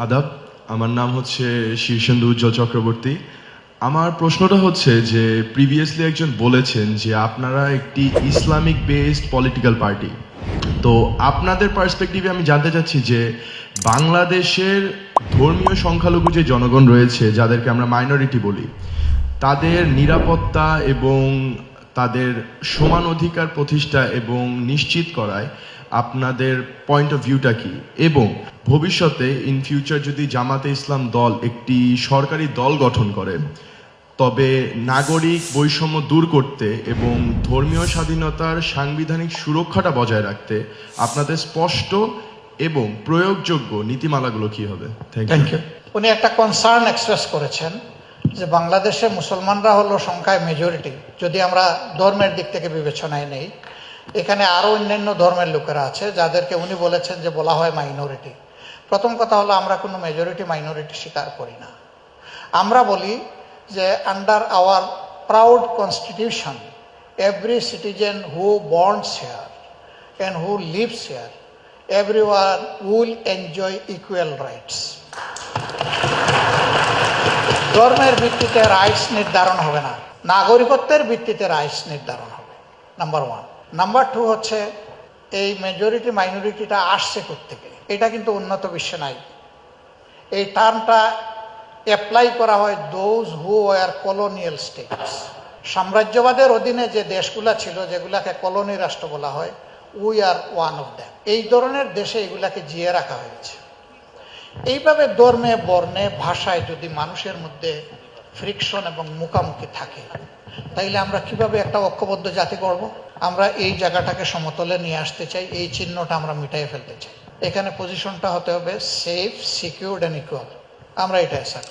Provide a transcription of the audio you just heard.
আদাব, আমার নাম হচ্ছে শীর্ষেন্দু উজ্জ্বল চক্রবর্তী। আমার প্রশ্নটা হচ্ছে যে প্রিভিয়াসলি একজন বলেছেন যে আপনারা একটি ইসলামিক বেসড পলিটিক্যাল পার্টি। তো আপনাদের পার্সপেক্টিভে আমি জানতে চাচ্ছি যে বাংলাদেশের ধর্মীয় সংখ্যালঘু যে জনগণ রয়েছে, যাদেরকে আমরা মাইনরিটি বলি, তাদের নিরাপত্তা এবং তাদের সমান অধিকার প্রতিষ্ঠা এবং নিশ্চিত করায় আপনাদের পয়েন্ট অফ ভিউটা কি, এবং ভবিষ্যতে ইন ফিউচার যদি জামাতে ইসলাম দল একটি সরকারি দল গঠন করে, তবে নাগরিক বৈষম্য দূর করতে এবং ধর্মীয় স্বাধীনতার সাংবিধানিক সুরক্ষাটা বজায় রাখতে আপনাদের স্পষ্ট এবং প্রয়োগযোগ্য নীতিমালাগুলো কি হবে? Thank you. উনি একটা কনসার্ন এক্সপ্রেস করেছেন যে বাংলাদেশে মুসলমানরা হলো সংখ্যায় মেজরিটি, যদি আমরা ধর্মের দিক থেকে বিবেচনায় নেই। এখানে আরও অন্যান্য ধর্মের লোকেরা আছে যাদেরকে উনি বলেছেন যে বলা হয় মাইনরিটি। প্রথম কথা হলো আমরা কোনো মেজরিটি মাইনরিটি স্বীকার করি না। আমরা বলি যে under our proud constitution every citizen who borns here and who lives here everyone will enjoy equal rights. ধর্মের ভিত্তিতে রাইটস নির্ধারণ হবে না, নাগরিকত্বের ভিত্তিতে রাইটস নির্ধারণ হবে, নাম্বার ওয়ান। নাম্বার টু হচ্ছে এই মেজরিটি মাইনরিটিটা আসছে কোত্থেকে, এটা কিন্তু উন্নত বিশ্বে নাই। এই টার্মটা অ্যাপ্লাই করা হয় those who were colonial states. সাম্রাজ্যবাদের অধীনে যে দেশগুলা ছিল, যেগুলাকে কলোনি রাষ্ট্র বলা হয়, we are one of them. এই ধরনের দেশে এগুলাকে জিয়ে রাখা হয়েছে। এইভাবে ধর্মে বর্ণে ভাষায় যদি মানুষের মধ্যে ফ্রিকশন এবং মুখামুখি থাকে, তাইলে আমরা কিভাবে একটা ঐক্যবদ্ধ জাতি করব? আমরা এই জায়গাটাকে সমতলে নিয়ে আসতে চাই, এই চিহ্নটা আমরা মিটাই ফেলতে চাই। এখানে পজিশনটা হতে হবে সেফ, সিকিউরড অ্যান্ড ইকুয়াল। আমরা এটা অ্যাসার্ট